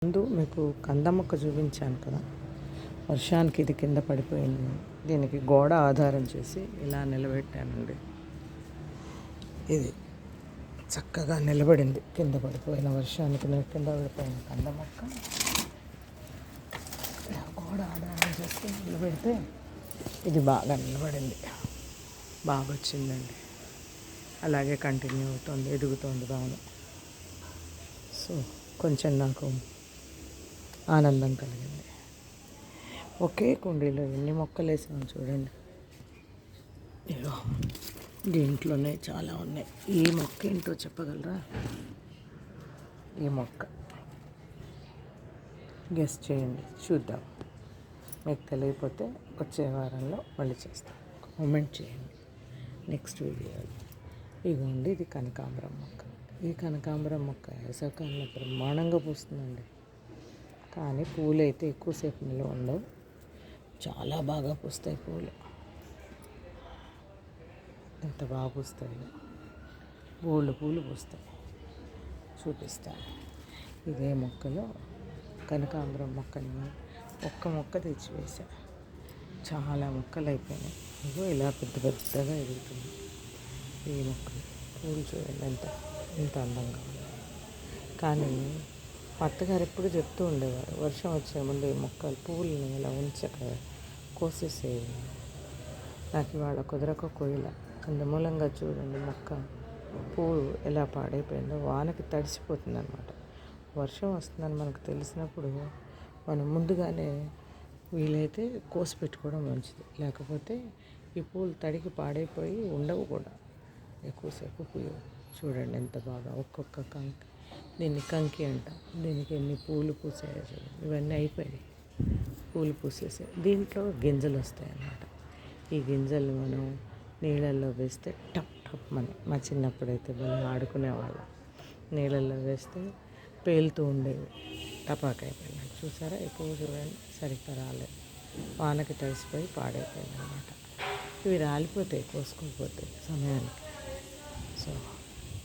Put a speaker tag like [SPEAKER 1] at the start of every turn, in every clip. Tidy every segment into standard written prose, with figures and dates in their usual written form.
[SPEAKER 1] ముందు మీకు కంద మొక్క చూపించాను కదా, వర్షానికి ఇది కింద పడిపోయింది. దీనికి గోడ ఆధారం చేసి ఇలా నిలబెట్టానండి. ఇది చక్కగా నిలబడింది. కింద పడిపోయిన వర్షానికి కింద పడిపోయిన కంద మొక్క గోడ ఆధారం చేసి నిలబెడితే ఇది బాగా నిలబడింది, బాగా వచ్చిందండి. అలాగే కంటిన్యూ అవుతుంది, ఎదుగుతుంది బాగా. సో కొంచెం నాకు ఆనందం కలిగింది. ఒకే కుండీలో ఎన్ని మొక్కలు వేసాము చూడండి. ఇగో దీంట్లోనే చాలా ఉన్నాయి. ఈ మొక్క ఏంటో చెప్పగలరా? ఈ మొక్క గెస్ చేయండి, చూద్దాం. మీకు తెలియకపోతే వచ్చే వారంలో మళ్ళీ చేస్తాం. కామెంట్ చేయండి నెక్స్ట్ వీడియోలో. ఇగోండి, ఇది కనకాంబరం మొక్క. ఈ కనకాంబరం మొక్క వేసవకాలంలో బ్రహ్మాండంగా పూస్తుందండి. కానీ పూలు అయితే ఎక్కువసేపు నిల్వ ఉండవు, చాలా బాగా పూస్తాయి పూలు. ఎంత బాగా పూస్తాయి, పూలు పూస్తాయి. చూపిస్తాను. ఇదే మొక్కలో కనకాంబరం మొక్కని ఒక్క మొక్క తెచ్చివేసా, చాలా మొక్కలు అయిపోయినాయి. ఇగో ఇలా పెద్ద పెద్దగా ఎదుగుతుంది ఈ మొక్కలు. పూలు చూడండి ఎంత అందంగా ఉన్నాయి. కానీ మా అత్తగారు ఎప్పుడు చెప్తూ ఉండేవారు, వర్షం వచ్చే ముందు ఈ మొక్కలు పువ్వులని ఇలా ఉంచక కోసేసేవి. నాకు ఇవాళ కుదరక కోయిల. అందుమూలంగా చూడండి, మొక్క పువ్వు ఎలా పాడైపోయిందో. వానకి తడిసిపోతుంది అన్నమాట. వర్షం వస్తుందని మనకు తెలిసినప్పుడు మనం ముందుగానే వీలైతే కోసి పెట్టుకోవడం మంచిది. లేకపోతే ఈ పూలు తడికి పాడైపోయి ఉండవు కూడా, ఎక్కువసేపు పూయవు. చూడండి ఎంత బాగా ఒక్కొక్క కంకి. దీన్ని కంకి అంట. దీనికి ఎన్ని పూలు పూసాయో చూడండి. ఇవన్నీ అయిపోయాయి, పూలు పూసేసాయి. దీంట్లో గింజలు వస్తాయి అన్నమాట. ఈ గింజలు మనం నీళ్ళల్లో వేస్తే టప్ టప్ మా చిన్నప్పుడైతే మనం ఆడుకునేవాళ్ళం. నీళ్ళల్లో వేస్తే పేలుతూ ఉండేవి, టపాకాయ పైన. చూసారా, ఎక్కువ చూడండి సరిగ్గా రాలేదు, వానకి తడిసిపోయి పాడైపోయింది అన్నమాట. ఇవి రాలిపోతాయి కోసుకోకపోతే సమయానికి. సో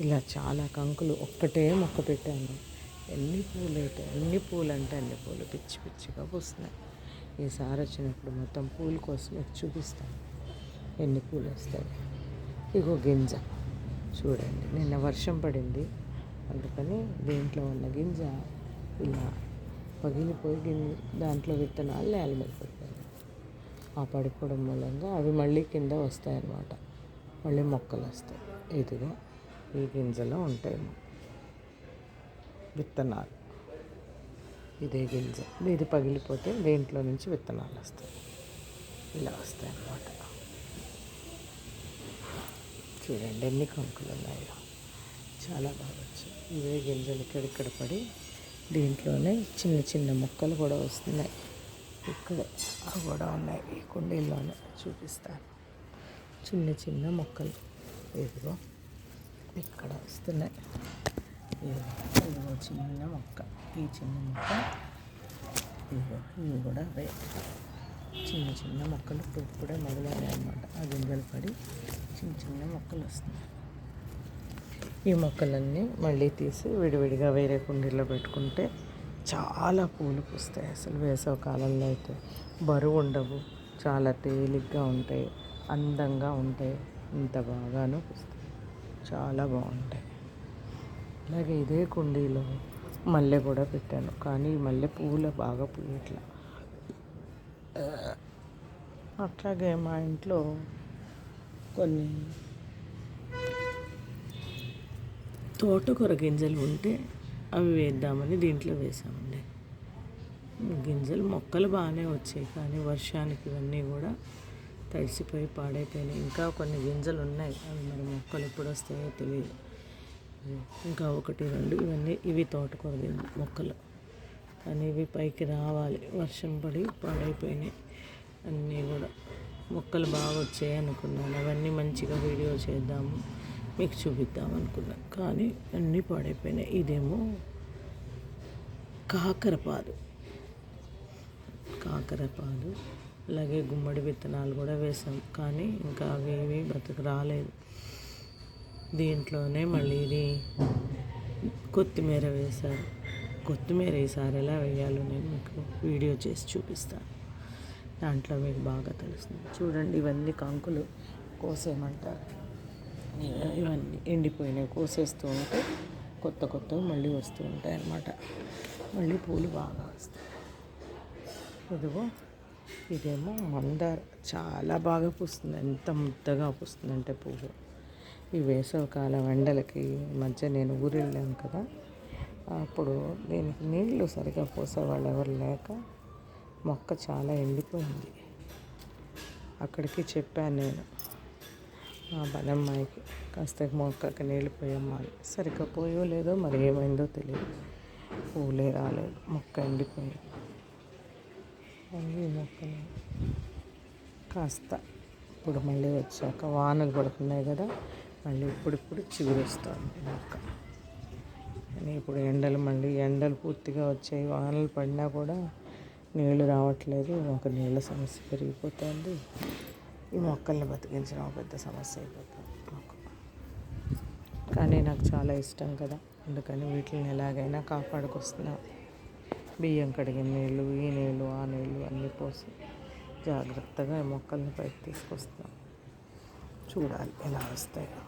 [SPEAKER 1] ఇలా చాలా కంకులు ఒక్కటే మొక్క పెట్టాను. ఎన్ని పూలు అంటే అన్ని పూలు పిచ్చి పిచ్చిగా పూస్తున్నాయి. ఈసారి వచ్చినప్పుడు మొత్తం పూల కోసం చూపిస్తాను ఎన్ని పూలు వస్తాయి. ఇగో గింజ చూడండి, నిన్న వర్షం పడింది, అందుకని దీంట్లో ఉన్న గింజ ఇలా పగిలిపోయి దాంట్లో విత్తనాలు నేల మీద పడిపోయాయి. ఆ పడిపోవడం మూలంగా అవి మళ్ళీ కింద వస్తాయి అన్నమాట. మళ్ళీ మొక్కలు వస్తాయి. ఇదిగో ఈ గింజలో ఉంటాయి విత్తనాలు. ఇదే గింజ, ఇది పగిలిపోతే దేంట్లో నుంచి విత్తనాలు వస్తాయి, ఇలా వస్తాయి అన్నమాట. చూడండి ఎన్ని కంకులు ఉన్నాయో, చాలా బాగా వచ్చాయి. ఇవే గింజలు ఇక్కడిక్కడ పడి దీంట్లోనే చిన్న చిన్న మొక్కలు కూడా వస్తున్నాయి. ఇక్కడ కూడా ఉన్నాయి, ఈ కుండీల్లోనే చూపిస్తాను. చిన్న చిన్న మొక్కలు ఇదిగో ఇక్కడ వస్తున్నాయి. ఇదిగో చిన్న మొక్క, ఈ చిన్న మొక్క, ఇదిగో ఇవి కూడా అవే చిన్న చిన్న మొక్కలు ఇప్పుడే మొదలయ్యాయి అన్నమాట. ఆ గింజలు పడి చిన్న చిన్న మొక్కలు వస్తున్నాయి. ఈ మొక్కలన్నీ మళ్ళీ తీసి విడివిడిగా వేరే కుండీలో పెట్టుకుంటే చాలా పూలు పూస్తాయి. అసలు వేసవి కాలంలో అయితే బరువు ఉండవు, చాలా తేలిగ్గా ఉంటాయి, అందంగా ఉంటాయి, ఇంత బాగానూ పూస్తాయి, చాలా బాగుంటాయి. అలాగే ఇదే కుండీలో మల్లె కూడా పెట్టాను, కానీ మల్లె పువ్వులు బాగా పూయట్లా. అట్లాగే మా ఇంట్లో కొన్ని తోటకూర గింజలు ఉంటే అవి వేద్దామని దీంట్లో వేసామండి. గింజలు మొక్కలు బాగానే వచ్చాయి, కానీ వర్షానికి ఇవన్నీ కూడా తడిసిపోయి పాడైపోయినాయి. ఇంకా కొన్ని గింజలు ఉన్నాయి, అవి మరి మొక్కలు ఎప్పుడు వస్తాయో తెలియదు. ఇంకా 1, 2 ఇవి తోటకూర మొక్కలు, కానీ ఇవి పైకి రావాలి. వర్షం పడి పాడైపోయినాయి అన్నీ కూడా. మొక్కలు బాగా వచ్చాయి అనుకున్నాను, అవన్నీ మంచిగా వీడియో చేద్దాము, మీకు చూపిద్దాం అనుకున్నాను, కానీ అన్నీ పాడైపోయినాయి. ఇదేమో కాకరపాదు, అలాగే గుమ్మడి విత్తనాలు కూడా వేసాం, కానీ ఇంకా అవి బతుకు రాలేదు. దీంట్లోనే మళ్ళీ ఇది కొత్తిమీర వేశారు. కొత్తిమీర ఈసారి ఎలా వేయాలో నేను మీకు వీడియో చేసి చూపిస్తాను. దాంట్లో మీకు బాగా తెలుస్తుంది. చూడండి, ఇవన్నీ కంకులు కోసేయమంటారు. ఇవన్నీ ఎండిపోయినాయి. కోసేస్తూ ఉంటే కొత్తవి మళ్ళీ వస్తూ ఉంటాయి అన్నమాట. మళ్ళీ పూలు బాగా వస్తాయి. ఇదిగో ఇదేమో మందార, చాలా బాగా పూస్తుంది. ఎంత ముద్దగా పూస్తుందంటే పువ్వు. ఈ వేసవికాలం ఎండలకి మధ్య నేను ఊరు వెళ్ళాను కదా, అప్పుడు దీనికి నీళ్లు సరిగా పోసేవాళ్ళు ఎవరు లేక మొక్క చాలా ఎండిపోయింది. అక్కడికి చెప్పాను నేను మా బలమ్మాయికి, కాస్త మొక్కకి నీళ్ళు పోయమ్మా అని. సరిగ్గా పోయో లేదో మరి ఏమైందో తెలియదు, పూలే రాలేదు, మొక్క ఎండిపోయింది. ఈ మొక్కలు కాస్త ఇప్పుడు మళ్ళీ వచ్చాక వానలు పడుతున్నాయి కదా, మళ్ళీ ఇప్పుడు చిగురుస్తుంది మొక్క. కానీ ఇప్పుడు ఎండలు పూర్తిగా వచ్చాయి. వానలు పడినా కూడా నీళ్లు రావట్లేదు. ఒక నీళ్ళ సమస్య పెరిగిపోతుంది. ఈ మొక్కల్ని బతికించడం ఒక పెద్ద సమస్య అయిపోతుంది మాకు. కానీ నాకు చాలా ఇష్టం కదా, అందుకని వీటిని ఎలాగైనా కాపాడుకొస్తున్నాను. బియ్యం కడిగిన నీళ్ళు, ఈ నీళ్ళు, ఆ నీళ్ళు అన్నీ పోసి జాగ్రత్తగా ఈ మొక్కల్ని పైకి తీసుకొస్తున్నాం. చూడాలి ఎలా వస్తాయో.